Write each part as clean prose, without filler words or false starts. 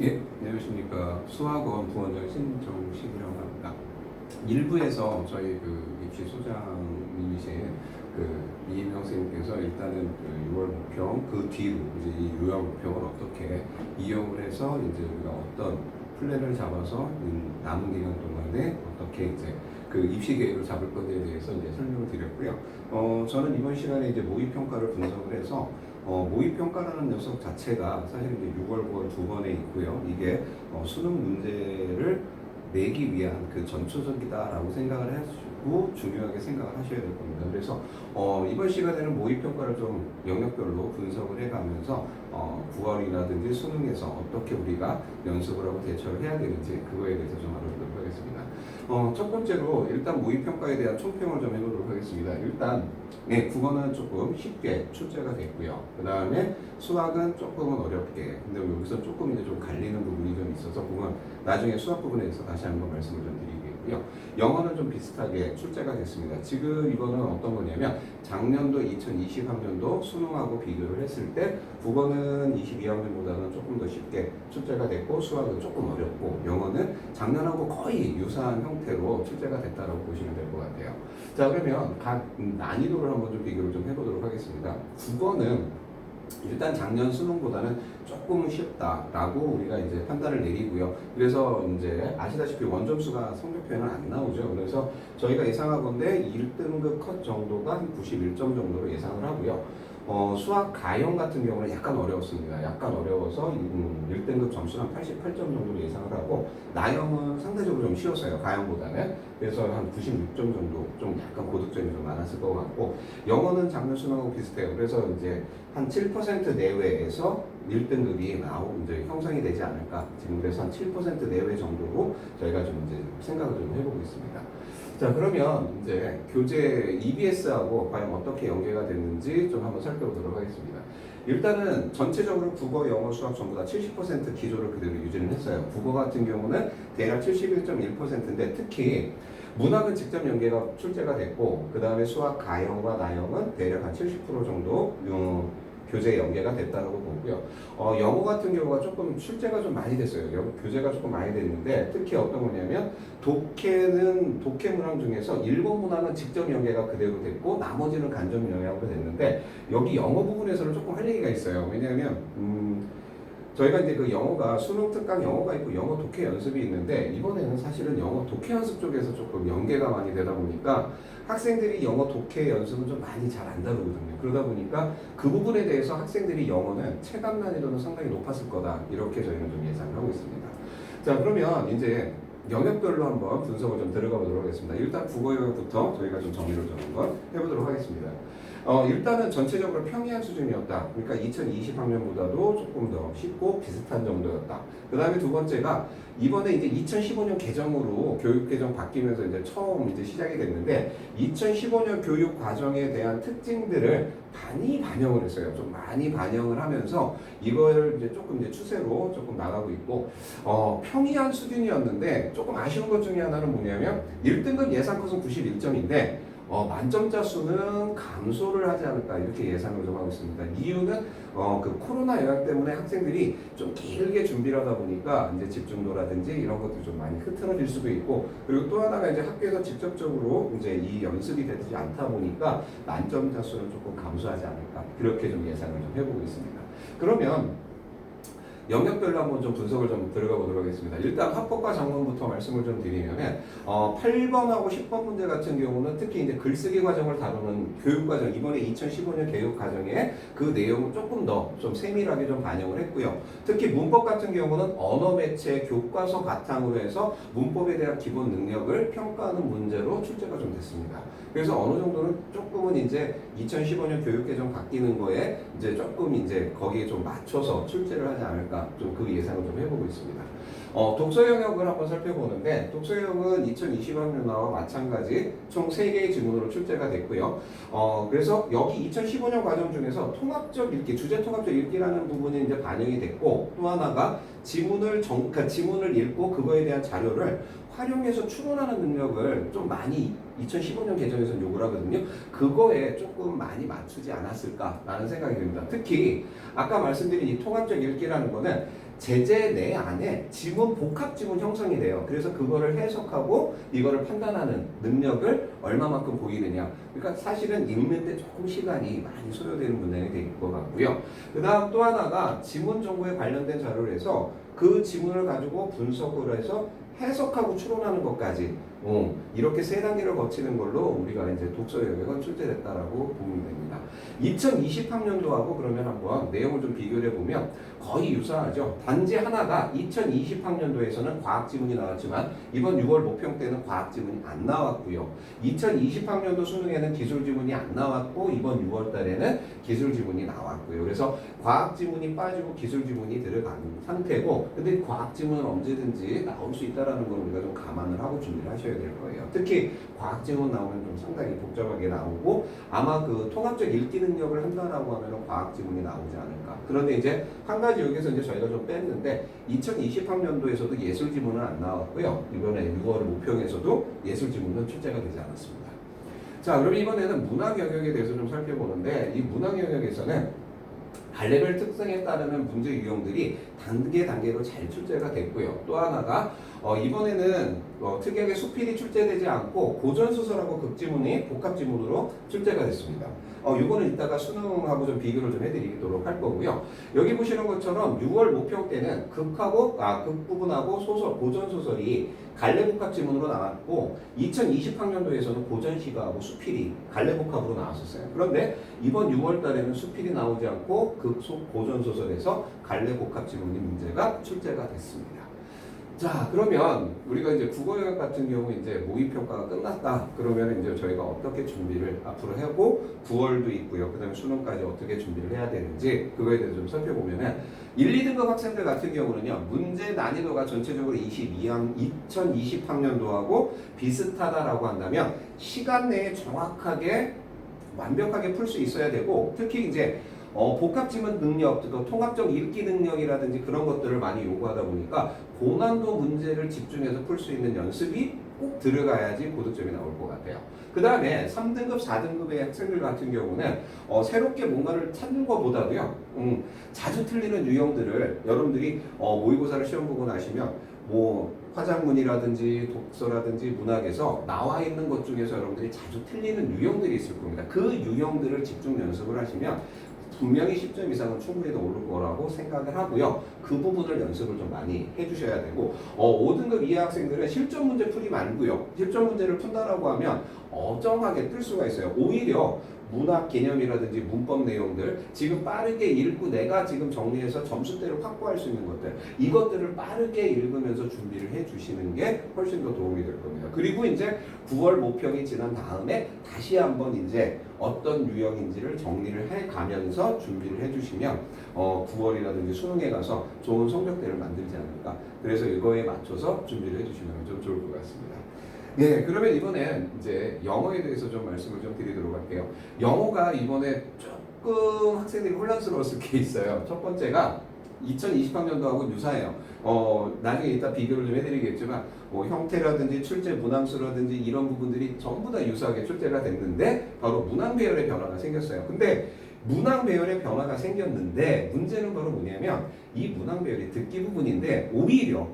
예, 안녕하십니까. 수학원 부원장 신정식이라고 합니다. 일부에서 저희 그 입시 소장님이신 그 이인영 선생님께서 일단은 그 6월 목표, 그 뒤로 이제 이 6월 목표를 어떻게 이용을 해서 이제 우리가 어떤 플랜을 잡아서 남은 기간 동안에 어떻게 이제 그 입시 계획을 잡을 것에 대해서 이제 설명을 드렸고요. 저는 이번 시간에 이제 모의평가를 분석을 해서 모의평가라는 녀석 자체가 사실 이제 6월, 9월 두 번에 있고요. 이게 수능 문제를 내기 위한 그 전초적이다라고 생각을 하시고 중요하게 생각을 하셔야 될 겁니다. 그래서 이번 시간에는 모의평가를 좀 영역별로 분석을 해가면서 9월이라든지 수능에서 어떻게 우리가 연습을 하고 대처를 해야 되는지 그거에 대해서 좀 알아보도록 하겠습니다. 첫 번째로 일단 모의평가에 대한 총평을 좀 해보도록 하겠습니다. 일단 네, 국어는 조금 쉽게 출제가 됐고요. 그 다음에 수학은 조금은 어렵게, 근데 여기서 조금 이제 좀 갈리는 부분이 좀 있어서 그건 나중에 수학 부분에 대해서 다시 한번 말씀을 좀 드리겠고요. 영어는 좀 비슷하게 출제가 됐습니다. 지금 이거는 어떤 거냐면 작년도 2020학년도 수능하고 비교를 했을 때 국어는 22학년보다는 조금 더 쉽게 출제가 됐고 수학은 조금 어렵고 영어는 작년하고 거의 유사한 형태로 출제가 됐다고 보시면 될 것 같아요. 자, 그러면 각 난이도를 한번 좀 비교를 좀 해보도록 하겠습니다. 국어는 일단 작년 수능보다는 조금 쉽다라고 우리가 이제 판단을 내리고요. 그래서 이제 아시다시피 원점수가 성적표에는 안 나오죠. 그래서 저희가 예상하건대 1등급 컷 정도가 한 91점 정도로 예상을 하고요. 수학 가형 같은 경우는 약간 어려웠습니다. 약간 어려워서 1등급 점수는 88점 정도로 예상을 하고 나형은 상대적으로 좀 쉬웠어요. 가형보다는. 그래서 한 96점 정도 좀 약간 고득점이 좀 많았을 것 같고 영어는 작년 수능하고 비슷해요. 그래서 이제 한 7% 내외에서 1등급이 이제 형성이 되지 않을까. 지금 그래서 한 7% 내외 정도로 저희가 좀 이제 생각을 좀 해보고 있습니다. 자, 그러면 이제 교재 EBS하고 과연 어떻게 연계가 됐는지 좀 한번 살펴보도록 하겠습니다. 일단은 전체적으로 국어, 영어, 수학 전부 다 70% 기조를 그대로 유지를 했어요. 국어 같은 경우는 대략 71.1%인데 특히 문학은 직접 연계가 출제가 됐고 그 다음에 수학 가형과 나형은 대략 한 70% 정도 교재에 연계가 됐다고 보고요. 영어 같은 경우가 조금 출제가 좀 많이 됐어요. 교재가 조금 많이 됐는데 특히 어떤 거냐면 독해 문항 중에서 일본 문항은 직접 연계가 그대로 됐고 나머지는 간접 연계가 됐는데 여기 영어 부분에서는 조금 할 얘기가 있어요. 왜냐하면 저희가 이제 그 영어가 수능 특강 영어가 있고 영어 독해 연습이 있는데 이번에는 사실은 영어 독해 연습 쪽에서 조금 연계가 많이 되다 보니까 학생들이 영어 독해 연습은 좀 많이 잘 안 다루거든요. 그러다 보니까 그 부분에 대해서 학생들이 영어는 체감 난이도는 상당히 높았을 거다. 이렇게 저희는 좀 예상을 하고 있습니다. 자, 그러면 이제 영역별로 한번 분석을 좀 들어가 보도록 하겠습니다. 일단 국어 영역부터 저희가 좀 정리를 좀 한번 해보도록 하겠습니다. 일단은 전체적으로 평이한 수준이었다. 그러니까 2020학년보다도 조금 더 쉽고 비슷한 정도였다. 그 다음에 두 번째가 이번에 이제 2015년 개정으로 교육 개정 바뀌면서 이제 처음 이제 시작이 됐는데 2015년 교육 과정에 대한 특징들을 많이 반영을 했어요. 좀 많이 반영을 하면서 이걸 이제 조금 이제 추세로 조금 나가고 있고 평이한 수준이었는데 조금 아쉬운 것 중에 하나는 뭐냐면 1등급 예상 컷은 91점인데 만점자 수는 감소를 하지 않을까 이렇게 예상을 좀 하고 있습니다. 이유는 그 코로나 영향 때문에 학생들이 좀 길게 준비를 하다 보니까 이제 집중도라든지 이런 것들이 좀 많이 흐트러질 수도 있고 그리고 또 하나가 이제 학교에서 직접적으로 이제 이 연습이 되지 않다 보니까 만점자 수는 조금 감소하지 않을까 그렇게 좀 예상을 좀 해보고 있습니다. 그러면 영역별로 한번 좀 분석을 좀 들어가 보도록 하겠습니다. 일단 합법과 작문부터 말씀을 좀 드리면은 8번하고 10번 문제 같은 경우는 특히 이제 글쓰기 과정을 다루는 교육 과정 이번에 2015년 교육 과정에 그 내용을 조금 더 좀 세밀하게 좀 반영을 했고요. 특히 문법 같은 경우는 언어 매체 교과서 바탕으로 해서 문법에 대한 기본 능력을 평가하는 문제로 출제가 좀 됐습니다. 그래서 어느 정도는 조금은 이제 2015년 교육 개정 바뀌는 거에 이제 조금 이제 거기에 좀 맞춰서 출제를 하지 않을까 좀 그 예상을 좀 해보고 있습니다. 독서 영역을 한번 살펴보는데 독서 영역은 2020학년과 마찬가지 총 3개의 지문으로 출제가 됐고요. 그래서 여기 2015년 과정 중에서 통합적 읽기, 주제 통합적 읽기라는 부분이 이제 반영이 됐고 또 하나가 그러니까 지문을 읽고 그거에 대한 자료를 활용해서 추론하는 능력을 좀 많이 2015년 개정에서 요구를 하거든요. 그거에 조금 많이 맞추지 않았을까라는 생각이 듭니다. 특히 아까 말씀드린 이 통합적 읽기라는 거는 제재 내 안에 지문 복합 지문 형성이 돼요. 그래서 그거를 해석하고 이거를 판단하는 능력을 얼마만큼 보이느냐. 그러니까 사실은 읽는데 조금 시간이 많이 소요되는 문장이 될 것 같고요. 그 다음 또 하나가 지문 정보에 관련된 자료를 해서 그 지문을 가지고 분석을 해서 해석하고 추론하는 것까지 이렇게 세 단계를 거치는 걸로 우리가 이제 독서 영역은 출제됐다라고 보면 됩니다. 2020학년도하고 그러면 한번 내용을 좀 비교해 보면 거의 유사하죠. 단지 하나가 2020학년도에서는 과학 지문이 나왔지만 이번 6월 모평 때는 과학 지문이 안 나왔고요. 2020학년도 수능에는 기술 지문이 안 나왔고 이번 6월 달에는 기술 지문이 나왔고요. 그래서 과학 지문이 빠지고 기술 지문이 들어가는 상태고, 근데 과학 지문은 언제든지 나올 수 있다라는 걸 우리가 좀 감안을 하고 준비를 하셔야 될 거예요. 특히 과학 지문 나오면 좀 상당히 복잡하게 나오고 아마 그 통합적 읽기 능력을 한다라고 하면 과학 지문이 나오지 않을까. 그런데 이제 한 가지 여기서 이제 저희가 좀 뺐는데 2020학년도에서도 예술 지문은 안 나왔고요. 이번에 6월 모평에서도 예술 지문은 출제가 되지 않았습니다. 자, 그럼 이번에는 문학 영역에 대해서 좀 살펴보는데 이 문학 영역에서는 갈래별 특성에 따르는 문제 유형들이 단계로 잘 출제가 됐고요. 또 하나가 이번에는 특이하게 수필이 출제되지 않고 고전소설하고 극지문이 복합지문으로 출제가 됐습니다. 이거는 이따가 수능하고 좀 비교를 좀 해드리도록 할 거고요. 여기 보시는 것처럼 6월 모평 때는 극 부분하고 소설, 고전소설이 갈래복합지문으로 나왔고 2020학년도에서는 고전시가하고 수필이 갈래복합으로 나왔었어요. 그런데 이번 6월 달에는 수필이 나오지 않고 고전소설에서 갈래복합지문이 문제가 출제가 됐습니다. 자, 그러면 우리가 이제 국어 영역 같은 경우 이제 모의평가가 끝났다. 그러면 이제 저희가 어떻게 준비를 앞으로 하고 9월도 있고요. 그다음에 수능까지 어떻게 준비를 해야 되는지 그거에 대해서 좀 살펴보면은 1, 2등급 학생들 같은 경우는요. 문제 난이도가 전체적으로 2020학년도하고 비슷하다라고 한다면 시간 내에 정확하게 완벽하게 풀 수 있어야 되고, 특히 이제 복합지문 능력, 통합적 읽기 능력이라든지 그런 것들을 많이 요구하다 보니까 고난도 문제를 집중해서 풀 수 있는 연습이 꼭 들어가야지 고득점이 나올 것 같아요. 그 다음에 3등급, 4등급의 학생들 같은 경우는 새롭게 뭔가를 찾는 것보다도요, 자주 틀리는 유형들을 여러분들이 모의고사를 시험 보고 나시면 뭐 화작문이라든지 독서라든지 문학에서 나와 있는 것 중에서 여러분들이 자주 틀리는 유형들이 있을 겁니다. 그 유형들을 집중 연습을 하시면 분명히 10점 이상은 충분히 더 오를 거라고 생각을 하고요. 그 부분을 연습을 좀 많이 해주셔야 되고 5등급 이하 학생들은 실전 문제 풀이 말고요. 실전 문제를 푼다라고 하면 어정하게 뜰 수가 있어요. 오히려 문학 개념이라든지 문법 내용들 지금 빠르게 읽고 내가 지금 정리해서 점수대를 확보할 수 있는 것들, 이것들을 빠르게 읽으면서 준비를 해주시는 게 훨씬 더 도움이 될 겁니다. 그리고 이제 9월 모평이 지난 다음에 다시 한번 이제 어떤 유형인지를 정리를 해가면서 준비를 해주시면 9월이라든지 수능에 가서 좋은 성적대를 만들지 않을까. 그래서 이거에 맞춰서 준비를 해주시면 좀 좋을 것 같습니다. 네, 그러면 이번엔 이제 영어에 대해서 좀 말씀을 좀 드리도록 할게요. 영어가 이번에 조금 학생들이 혼란스러웠을 게 있어요. 첫 번째가 2020학년도하고 유사해요. 나중에 이따 비교를 좀 해드리겠지만 형태라든지 출제 문항수라든지 이런 부분들이 전부 다 유사하게 출제가 됐는데 바로 문항 배열의 변화가 생겼어요. 근데 문항 배열의 변화가 생겼는데 문제는 바로 뭐냐면 이 문항 배열이 듣기 부분인데 오히려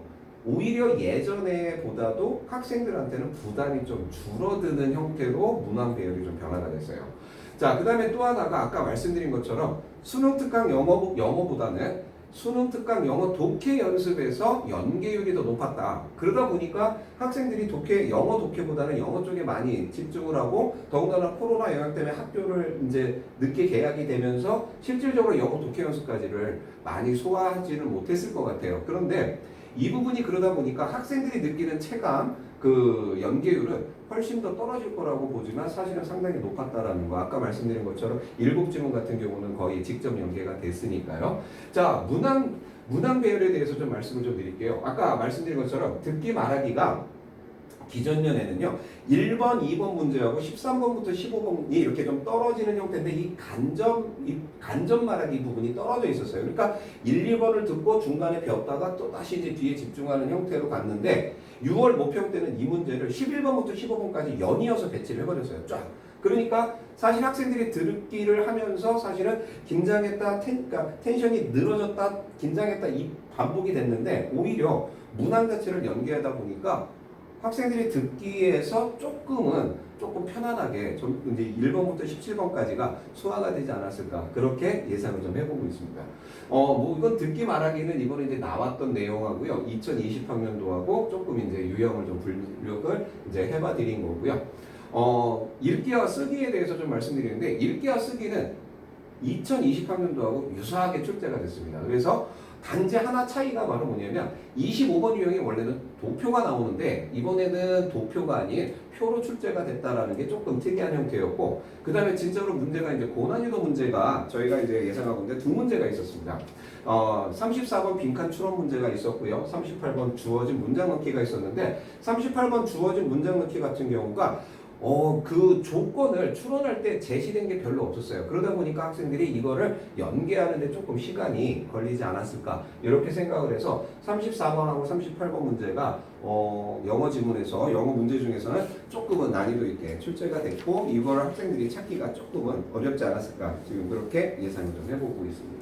예전에 보다도 학생들한테는 부담이 좀 줄어드는 형태로 문항 배열이 좀 변화가 됐어요. 자, 그 다음에 또 하나가 아까 말씀드린 것처럼 수능 특강 영어보다는 수능 특강 영어 독해 연습에서 연계율이 더 높았다. 그러다 보니까 학생들이 영어 독해보다는 영어 쪽에 많이 집중을 하고, 더군다나 코로나 영향 때문에 학교를 이제 늦게 개학이 되면서 실질적으로 영어 독해 연습까지를 많이 소화하지는 못했을 것 같아요. 그런데 이 부분이 그러다 보니까 학생들이 느끼는 체감, 그 연계율은 훨씬 더 떨어질 거라고 보지만 사실은 상당히 높았다라는 거. 아까 말씀드린 것처럼 7지문 같은 경우는 거의 직접 연계가 됐으니까요. 자, 문항 배열에 대해서 좀 말씀을 좀 드릴게요. 아까 말씀드린 것처럼 듣기 말하기가 기존년에는요 1번, 2번 문제하고 13번부터 15번이 이렇게 좀 떨어지는 형태인데 이 간접 말하기 부분이 떨어져 있었어요. 그러니까 1, 2번을 듣고 중간에 배웠다가 또 다시 이제 뒤에 집중하는 형태로 갔는데 6월 모평 때는 이 문제를 11번부터 15번까지 연이어서 배치를 해버렸어요. 쫙. 그러니까 사실 학생들이 듣기를 하면서 사실은 긴장했다, 그러니까 텐션이 늘어졌다, 긴장했다 이 반복이 됐는데 오히려 문항 자체를 연계하다 보니까 학생들이 듣기에서 조금 편안하게 좀 이제 1번부터 17번까지가 소화가 되지 않았을까 그렇게 예상을 좀 해보고 있습니다. 뭐 이건 듣기 말하기는 이번에 이제 나왔던 내용하고요. 2020학년도하고 조금 이제 유형을 좀 분력을 이제 해봐 드린 거고요. 읽기와 쓰기에 대해서 좀 말씀드리는데 읽기와 쓰기는 2020학년도하고 유사하게 출제가 됐습니다. 그래서 단지 하나 차이가 바로 뭐냐면 25번 유형이 원래는 도표가 나오는데 이번에는 도표가 아닌 표로 출제가 됐다라는 게 조금 특이한 형태였고 그 다음에 진짜로 문제가 이제 고난이도 문제가 저희가 이제 예상하건데 두 문제가 있었습니다. 34번 빈칸 추론 문제가 있었고요. 38번 주어진 문장 넣기가 있었는데 38번 주어진 문장 넣기 같은 경우가 그 조건을 추론할 때 제시된 게 별로 없었어요. 그러다 보니까 학생들이 이거를 연계하는데 조금 시간이 걸리지 않았을까 이렇게 생각을 해서 34번하고 38번 문제가 영어 지문에서 영어 문제 중에서는 조금은 난이도 있게 출제가 됐고 이걸 학생들이 찾기가 조금은 어렵지 않았을까 지금 그렇게 예상을 좀 해보고 있습니다.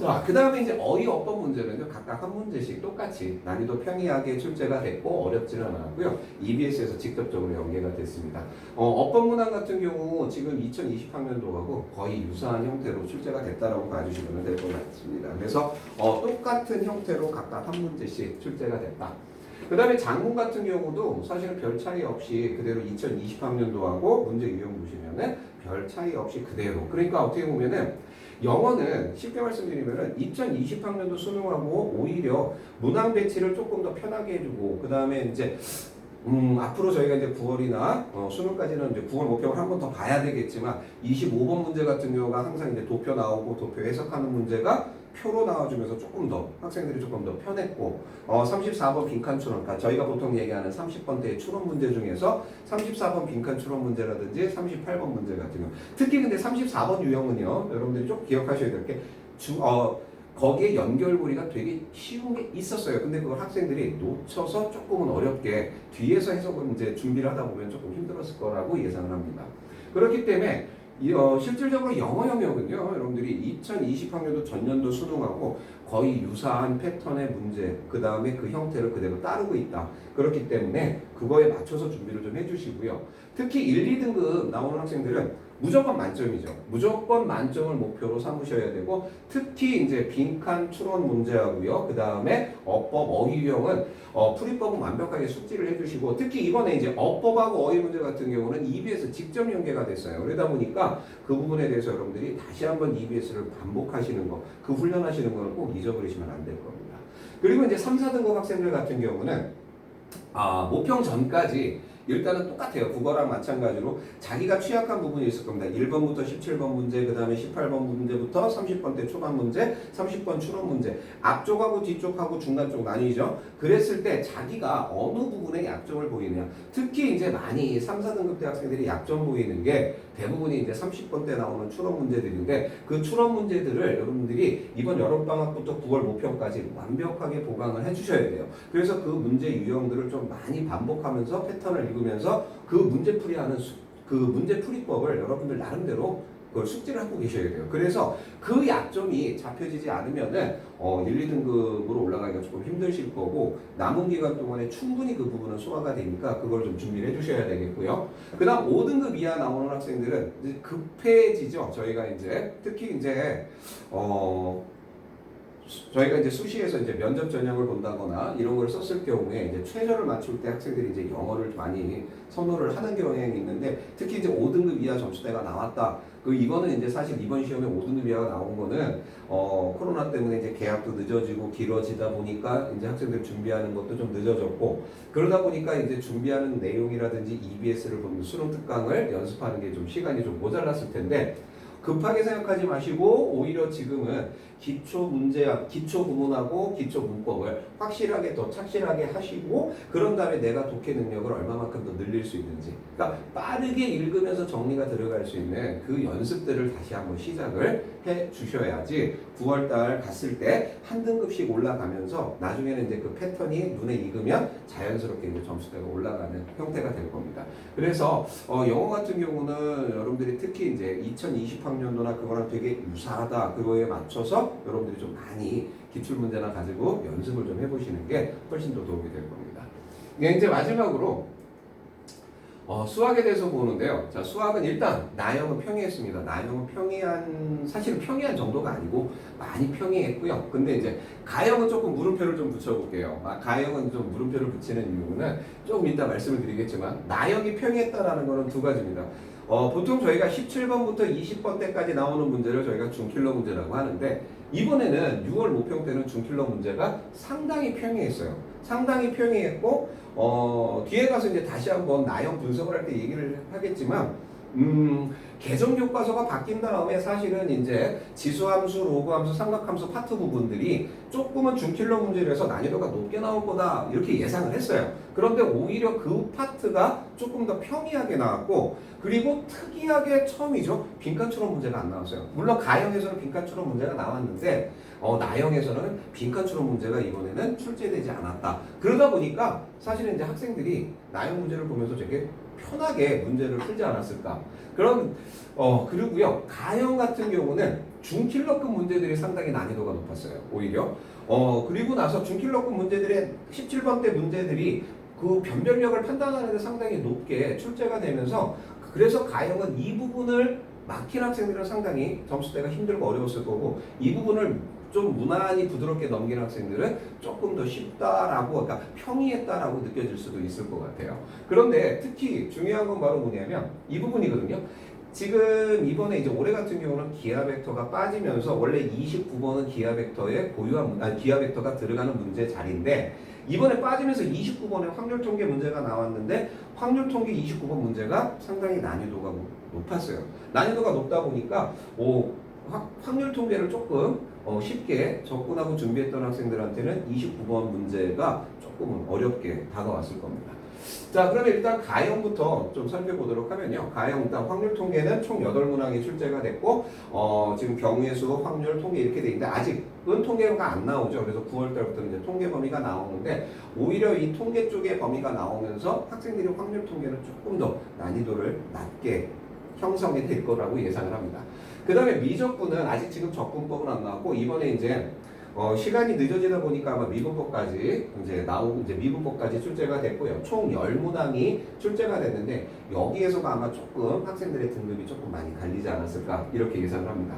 자, 그 다음에 이제 어휘어법 문제는요, 각각 한 문제씩 똑같이 난이도 평이하게 출제가 됐고, 어렵지는 않았고요. EBS에서 직접적으로 연계가 됐습니다. 어법 문항 같은 경우, 지금 2020학년도하고 거의 유사한 형태로 출제가 됐다라고 봐주시면 될 것 같습니다. 그래서, 똑같은 형태로 각각 한 문제씩 출제가 됐다. 그 다음에 장문 같은 경우도 사실은 별 차이 없이 그대로 2020학년도하고 문제 유형 보시면은 별 차이 없이 그대로. 그러니까 어떻게 보면은 영어는 쉽게 말씀드리면은 2020학년도 수능하고 오히려 문항 배치를 조금 더 편하게 해주고 그 다음에 이제 앞으로 저희가 이제 9월이나 수능까지는 이제 9월 목표를 한 번 더 봐야 되겠지만 25번 문제 같은 경우가 항상 이제 도표 나오고 도표 해석하는 문제가 표로 나와주면서 조금 더 학생들이 조금 더 편했고 34번 빈칸 추론 그러니까 저희가 보통 얘기하는 30번대의 추론 문제 중에서 34번 빈칸 추론 문제라든지 38번 문제 같은 경우 특히 근데 34번 유형은요 여러분들이 좀 기억하셔야 될 게 거기에 연결고리가 되게 쉬운 게 있었어요. 근데 그걸 학생들이 놓쳐서 조금은 어렵게 뒤에서 해석을 이제 준비를 하다 보면 조금 힘들었을 거라고 예상을 합니다. 그렇기 때문에 실질적으로 영어 영역은요, 여러분들이 2020학년도 전년도 수능하고 거의 유사한 패턴의 문제, 그 다음에 그 형태를 그대로 따르고 있다. 그렇기 때문에 그거에 맞춰서 준비를 좀 해주시고요. 특히 1, 2등급 나오는 학생들은 무조건 만점이죠. 무조건 만점을 목표로 삼으셔야 되고 특히 이제 빈칸 추론 문제하고요. 그 다음에 어법, 어휘 유형은 풀이법은 완벽하게 숙지를 해주시고 특히 이번에 이제 어법하고 어휘 문제 같은 경우는 EBS 직접 연계가 됐어요. 그러다 보니까 그 부분에 대해서 여러분들이 다시 한번 EBS를 반복하시는 거, 그 훈련하시는 걸 꼭 잊어버리시면 안 될 겁니다. 그리고 이제 3, 4등급 학생들 같은 경우는 모평 전까지 일단은 똑같아요. 국어랑 마찬가지로 자기가 취약한 부분이 있을 겁니다. 1번부터 17번 문제, 그 다음에 18번 문제부터 30번대 초반 문제, 30번 추론 문제 앞쪽하고 뒤쪽하고 중간 쪽 나뉘죠. 그랬을 때 자기가 어느 부분에 약점을 보이느냐 특히 이제 많이 3, 4등급 대 학생들이 약점 보이는 게 대부분이 이제 30번대 나오는 추론 문제들인데 그 추론 문제들을 여러분들이 이번 여름방학부터 9월 모평까지 완벽하게 보강을 해주셔야 돼요. 그래서 그 문제 유형들을 좀 많이 반복하면서 패턴을 읽으면서 그 문제풀이하는 그 문제풀이법을 여러분들 나름대로 그걸 숙지를 하고 계셔야 돼요. 그래서 그 약점이 잡혀지지 않으면은 1, 2등급으로 올라가기가 조금 힘드실 거고 남은 기간 동안에 충분히 그 부분은 소화가 되니까 그걸 좀 준비를 해주셔야 되겠고요. 그 다음 5등급 이하 나오는 학생들은 이제 급해지죠. 저희가 이제 특히 이제 저희가 이제 수시에서 이제 면접 전형을 본다거나 이런 걸 썼을 경우에 이제 최저를 맞출 때 학생들이 이제 영어를 많이 선호를 하는 경향이 있는데 특히 이제 5등급 이하 점수대가 나왔다. 이거는 이제 사실 이번 시험에 5등급 이하가 나온 거는 코로나 때문에 이제 계약도 늦어지고 길어지다 보니까 이제 학생들 준비하는 것도 좀 늦어졌고 그러다 보니까 이제 준비하는 내용이라든지 EBS를 보는 수능 특강을 연습하는 게 좀 시간이 좀 모자랐을 텐데 급하게 생각하지 마시고 오히려 지금은 기초 문제, 기초 구문하고 기초 문법을 확실하게 더 착실하게 하시고 그런 다음에 내가 독해 능력을 얼마만큼 더 늘릴 수 있는지, 그러니까 빠르게 읽으면서 정리가 들어갈 수 있는 그 연습들을 다시 한번 시작을 해 주셔야지 9월달 갔을 때 한 등급씩 올라가면서 나중에는 이제 그 패턴이 눈에 익으면 자연스럽게 이제 점수대가 올라가는 형태가 될 겁니다. 그래서 영어 같은 경우는 여러분들이 특히 이제 2020학년도나 그거랑 되게 유사하다 그거에 맞춰서 여러분들이 좀 많이 기출문제나 가지고 연습을 좀 해보시는 게 훨씬 더 도움이 될 겁니다. 이제 마지막으로 수학에 대해서 보는데요. 자, 수학은 일단 나형은 평이했습니다. 나형은 평이한, 사실은 평이한 정도가 아니고 많이 평이했고요. 근데 이제 가형은 조금 물음표를 좀 붙여볼게요. 가형은 좀 물음표를 붙이는 이유는 조금 이따 말씀을 드리겠지만 나형이 평이했다라는 거는 두 가지입니다. 보통 저희가 17번부터 20번 때까지 나오는 문제를 저희가 중킬러 문제라고 하는데 이번에는 6월 모평 때는 중킬러 문제가 상당히 평이했어요. 상당히 평이했고 뒤에 가서 이제 다시 한번 나형 분석을 할 때 얘기를 하겠지만 계정 교과서가 바뀐 다음에 사실은 이제 지수함수, 로그함수, 삼각함수 파트 부분들이 조금은 중킬러 문제에서 난이도가 높게 나올 거다 이렇게 예상을 했어요. 그런데 오히려 그 파트가 조금 더 평이하게 나왔고 그리고 특이하게 처음이죠. 빈칸 추론 문제가 안 나왔어요. 물론 가형에서는 빈칸 추론 문제가 나왔는데 나형에서는 빈칸 추론 문제가 이번에는 출제되지 않았다. 그러다 보니까 사실은 이제 학생들이 나형 문제를 보면서 되게 편하게 문제를 풀지 않았을까. 그런 그리고요 가형 같은 경우는 중킬러급 문제들이 상당히 난이도가 높았어요. 오히려 그리고 나서 중킬러급 문제들의 17번 때 문제들이 그 변별력을 판단하는 데 상당히 높게 출제가 되면서 그래서 가형은 이 부분을 막힌 학생들은 상당히 점수대가 힘들고 어려웠을 거고 이 부분을 좀 무난히 부드럽게 넘기는 학생들은 조금 더 쉽다라고, 그러니까 평이했다라고 느껴질 수도 있을 것 같아요. 그런데 특히 중요한 건 바로 뭐냐면 이 부분이거든요. 지금 이번에 이제 올해 같은 경우는 기하 벡터가 빠지면서 원래 29번은 기하 벡터에 기하 벡터가 들어가는 문제 자리인데 이번에 빠지면서 29번에 확률 통계 문제가 나왔는데 확률 통계 29번 문제가 상당히 난이도가 높았어요. 난이도가 높다 보니까 확률 통계를 조금 쉽게 접근하고 준비했던 학생들한테는 29번 문제가 조금은 어렵게 다가왔을 겁니다. 자, 그러면 일단 가형부터 좀 살펴보도록 하면요. 가형 일단 확률 통계는 총 8문항이 출제가 됐고 지금 경우의 수, 확률, 통계 이렇게 돼 있는데 아직은 통계가 안 나오죠. 그래서 9월 달부터 이제 통계 범위가 나오는데 오히려 이 통계 쪽의 범위가 나오면서 학생들이 확률 통계는 조금 더 난이도를 낮게 형성이 될 거라고 예상을 합니다. 그 다음에 미적분은 아직 지금 적분법은 안 나왔고 이번에 이제 시간이 늦어지다 보니까 아마 미분법까지 이제 나오고 이제 미분법까지 출제가 됐고요. 총 10문항이 출제가 됐는데 여기에서가 아마 조금 학생들의 등급이 조금 많이 갈리지 않았을까 이렇게 예상을 합니다.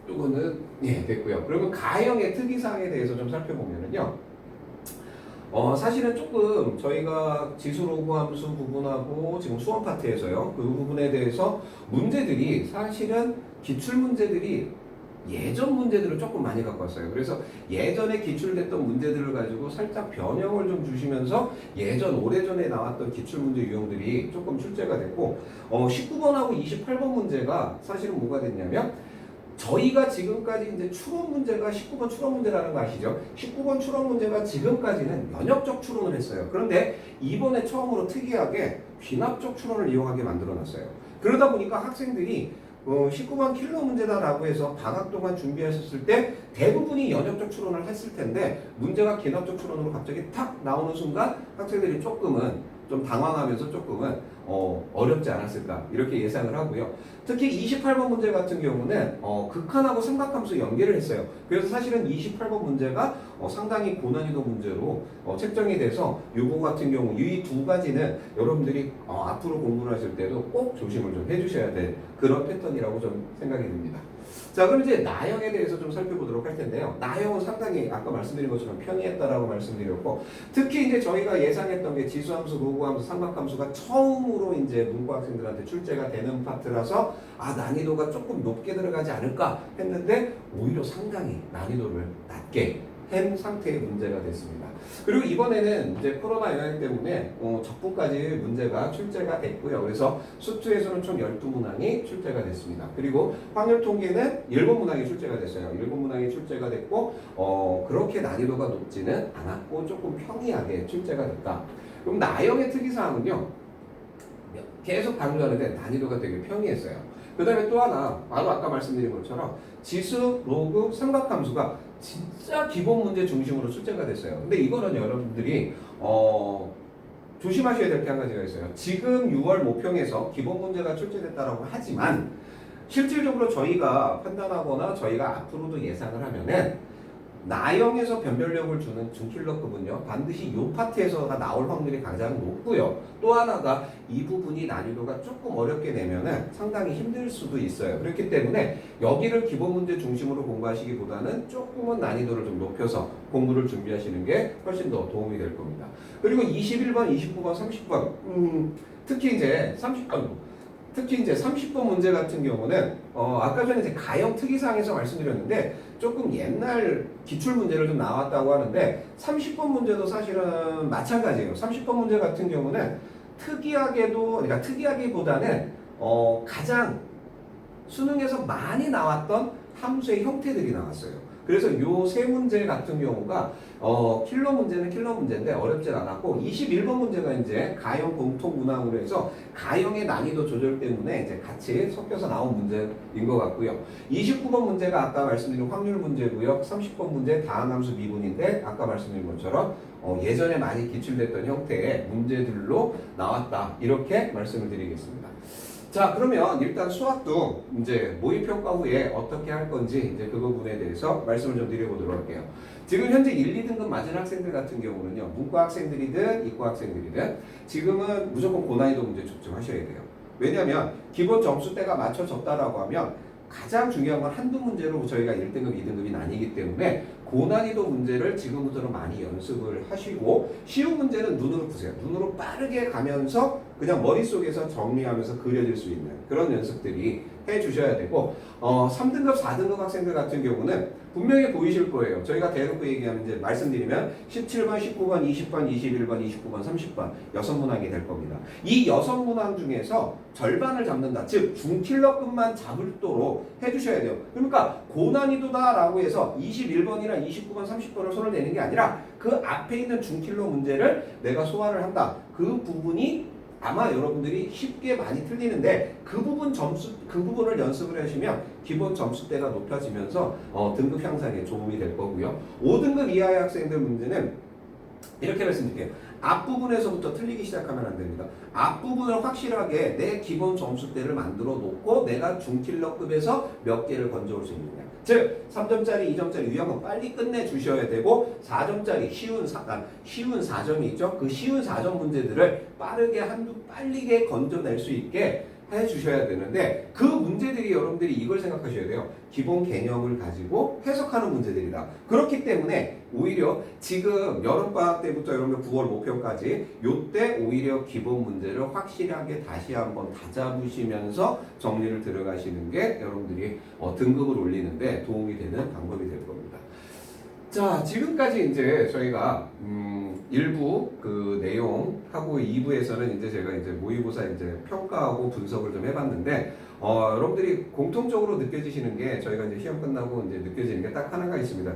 이거는 됐고요. 그러면 가형의 특이사항에 대해서 좀 살펴보면은요. 사실은 조금 저희가 지수 로그함수 부분하고 지금 수원 파트에서요. 그 부분에 대해서 문제들이 사실은 기출 문제들이 예전 문제들을 조금 많이 갖고 왔어요. 그래서 예전에 기출됐던 문제들을 가지고 살짝 변형을 좀 주시면서 오래전에 나왔던 기출문제 유형들이 조금 출제가 됐고 19번하고 28번 문제가 사실은 뭐가 됐냐면 저희가 지금까지 이제 추론 문제가 19번 추론 문제라는 거 아시죠? 19번 추론 문제가 지금까지는 면역적 추론을 했어요. 그런데 이번에 처음으로 특이하게 귀납적 추론을 이용하게 만들어 놨어요. 그러다 보니까 학생들이 19번 킬러 문제다라고 해서 방학 동안 준비하셨을 때 대부분이 연역적 추론을 했을 텐데 문제가 기납적 추론으로 갑자기 탁 나오는 순간 학생들이 조금은 좀 당황하면서 조금은 어렵지 않았을까 이렇게 예상을 하고요. 특히 28번 문제 같은 경우는 극한하고 삼각함수 연계를 했어요. 그래서 사실은 28번 문제가 상당히 고난이도 문제로 책정이 돼서 요거 같은 경우 이 두 가지는 여러분들이 앞으로 공부를 하실 때도 꼭 조심을 좀 해주셔야 될 그런 패턴이라고 좀 생각이 듭니다. 자, 그럼 이제 나형에 대해서 좀 살펴보도록 할 텐데요. 나형은 상당히 아까 말씀드린 것처럼 편이했다라고 말씀드렸고, 특히 이제 저희가 예상했던 게 지수함수, 로그함수, 삼각함수가 처음으로 이제 문과 학생들한테 출제가 되는 파트라서 난이도가 조금 높게 들어가지 않을까 했는데 오히려 상당히 난이도를 낮게 한 상태의 문제가 됐습니다. 그리고 이번에는 이제 코로나 영향 때문에 적분까지 문제가 출제가 됐고요. 그래서 수투에서는 총 12문항이 출제가 됐습니다. 그리고 확률 통계는 7문항이 출제가 됐어요. 7문항이 출제가 됐고 그렇게 난이도가 높지는 않았고 조금 평이하게 출제가 됐다. 그럼 나형의 특이사항은요. 계속 강조하는데 난이도가 되게 평이했어요. 그 다음에 또 하나 바로 아까 말씀드린 것처럼 지수, 로그, 삼각함수가 진짜 기본 문제 중심으로 출제가 됐어요. 근데 이거는 여러분들이 조심하셔야 될 게 한 가지가 있어요. 지금 6월 모평에서 기본 문제가 출제됐다라고 하지만 실질적으로 저희가 판단하거나 저희가 앞으로도 예상을 하면은 나형에서 변별력을 주는 중킬러급은요 반드시 이 파트에서가 나올 확률이 가장 높고요. 또 하나가 이 부분이 난이도가 조금 어렵게 내면은 상당히 힘들 수도 있어요. 그렇기 때문에 여기를 기본 문제 중심으로 공부하시기보다는 조금은 난이도를 좀 높여서 공부를 준비하시는 게 훨씬 더 도움이 될 겁니다. 그리고 21번, 29번, 30번 특히 이제 30번 문제 같은 경우는 아까 전에 이제 가형 특이사항에서 말씀드렸는데 조금 옛날 기출 문제를 좀 나왔다고 하는데 30번 문제도 사실은 마찬가지예요. 30번 문제 같은 경우는 그러니까 특이하기보다는 가장 수능에서 많이 나왔던 함수의 형태들이 나왔어요. 그래서 요 세 문제 같은 경우가 킬러 문제는 킬러 문제인데 어렵진 않았고 21번 문제가 이제 가형 공통 문항으로 해서 가형의 난이도 조절 때문에 이제 같이 섞여서 나온 문제인 것 같고요. 29번 문제가 아까 말씀드린 확률 문제고요. 30번 문제 다항함수 미분인데 아까 말씀드린 것처럼 예전에 많이 기출됐던 형태의 문제들로 나왔다. 이렇게 말씀을 드리겠습니다. 자, 그러면 일단 수학도 이제 모의평가 후에 어떻게 할 건지 이제 그 부분에 대해서 말씀을 좀 드려보도록 할게요. 지금 현재 1, 2등급 맞은 학생들 같은 경우는요, 문과 학생들이든 이과 학생들이든 지금은 무조건 고난이도 문제 집중하셔야 돼요. 왜냐하면 기본 점수대가 맞춰졌다라고 하면 가장 중요한 건 한두 문제로 저희가 1등급, 2등급이 나뉘기 때문에 고난이도 문제를 지금부터는 많이 연습을 하시고 쉬운 문제는 눈으로 푸세요. 눈으로 빠르게 가면서 그냥 머릿속에서 정리하면서 그려질 수 있는 그런 연습들이 해주셔야 되고 3등급, 4등급 학생들 같은 경우는 분명히 보이실 거예요. 저희가 대놓고 얘기하면 이제 말씀드리면 17번, 19번, 20번, 21번, 29번, 30번 6문항이 될 겁니다. 이 6문항 중에서 절반을 잡는다. 즉 중킬러급만 잡을도록 해주셔야 돼요. 그러니까 고난이도다라고 해서 21번이나 29번, 30번을 손을 내는 게 아니라 그 앞에 있는 중킬러 문제를 내가 소화를 한다. 그 부분이 아마 여러분들이 쉽게 많이 틀리는데 그 부분을 연습을 하시면 기본 점수대가 높아지면서 등급 향상에 도움이 될 거고요. 5등급 이하의 학생들 문제는 이렇게 말씀드릴게요. 앞부분에서부터 틀리기 시작하면 안 됩니다. 앞부분을 확실하게 내 기본 점수대를 만들어 놓고 내가 중킬러급에서 몇 개를 건져올 수 있느냐. 즉 3점짜리, 2점짜리 유형은 빨리 끝내주셔야 되고 4점짜리 쉬운 4점이 있죠. 그 쉬운 4점 문제들을 빨리게 건져낼 수 있게 해주셔야 되는데 그 문제들이 여러분들이 이걸 생각하셔야 돼요. 기본 개념을 가지고 해석하는 문제들이다. 그렇기 때문에 오히려 지금 여름방학 때부터 여러분들 9월 모평까지 요때 오히려 기본 문제를 확실하게 다시 한번 다잡으시면서 정리를 들어가시는 게 여러분들이 등급을 올리는데 도움이 되는 방법이 될 겁니다. 자, 지금까지 이제 저희가 일부 그 내용하고 2부에서는 이제 제가 이제 모의고사 이제 평가하고 분석을 좀 해봤는데 여러분들이 공통적으로 느껴지시는 게 저희가 이제 시험 끝나고 이제 느껴지는 게 딱 하나가 있습니다.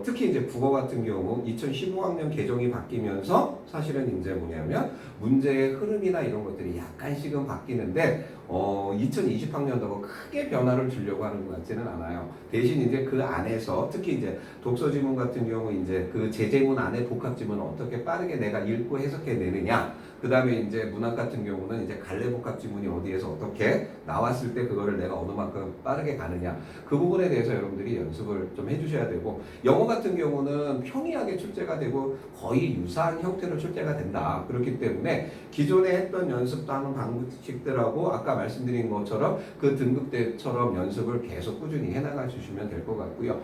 특히 이제 국어 같은 경우 2015학년 개정이 바뀌면서 사실은 이제 뭐냐면 문제의 흐름이나 이런 것들이 약간씩은 바뀌는데 2020학년도가 크게 변화를 주려고 하는 것 같지는 않아요. 대신 이제 그 안에서 특히 이제 독서 지문 같은 경우 이제 그 제재문 안에 복합 지문을 어떻게 빠르게 내가 읽고 해석해 내느냐. 그 다음에 이제 문학 같은 경우는 이제 갈래 복합 지문이 어디에서 어떻게 나왔을 때 그거를 내가 어느 만큼 빠르게 가느냐. 그 부분에 대해서 여러분들이 연습을 좀 해주셔야 되고 영어 같은 경우는 평이하게 출제가 되고 거의 유사한 형태로 출제가 된다. 그렇기 때문에 기존에 했던 연습도 하는 방식들하고 아까 말씀드린 것처럼 그 등급대처럼 연습을 계속 꾸준히 해나가 주시면 될 것 같고요.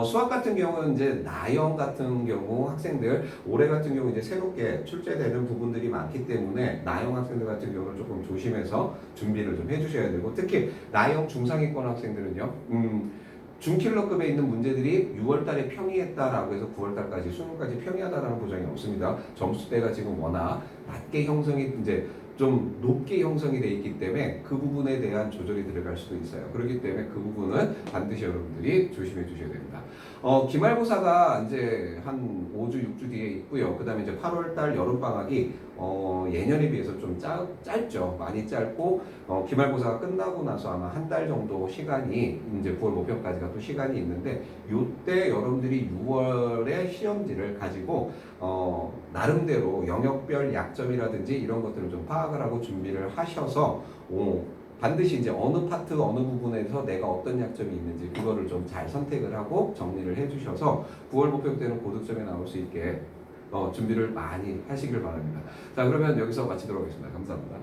수학 같은 경우는 이제 나형 같은 경우 학생들 올해 같은 경우 이제 새롭게 출제되는 부분들이 많기 때문에 나형 학생들 같은 경우는 조금 조심해서 준비를 좀 해주셔야 되고 특히 나형 중상위권 학생들은요. 준킬러급에 있는 문제들이 6월달에 평이했다라고 해서 9월달까지 수능까지 평이하다라는 보장이 없습니다. 점수대가 지금 워낙 낮게 형성이 이제 좀 높게 형성이 돼 있기 때문에 그 부분에 대한 조절이 들어갈 수도 있어요. 그렇기 때문에 그 부분은 반드시 여러분들이 조심해 주셔야 됩니다. 기말고사가 이제 한 5주, 6주 뒤에 있고요. 그 다음에 이제 8월달 여름방학이 예년에 비해서 좀 짧죠. 많이 짧고, 기말고사가 끝나고 나서 아마 한 달 정도 시간이, 이제 9월 모평까지가 또 시간이 있는데, 요때 여러분들이 6월에 시험지를 가지고, 나름대로 영역별 약점이라든지 이런 것들을 좀 파악을 하고 준비를 하셔서, 반드시 이제 어느 파트, 어느 부분에서 내가 어떤 약점이 있는지 그거를 좀 잘 선택을 하고 정리를 해주셔서 9월 목표 때는 고득점에 나올 수 있게 준비를 많이 하시길 바랍니다. 자, 그러면 여기서 마치도록 하겠습니다. 감사합니다.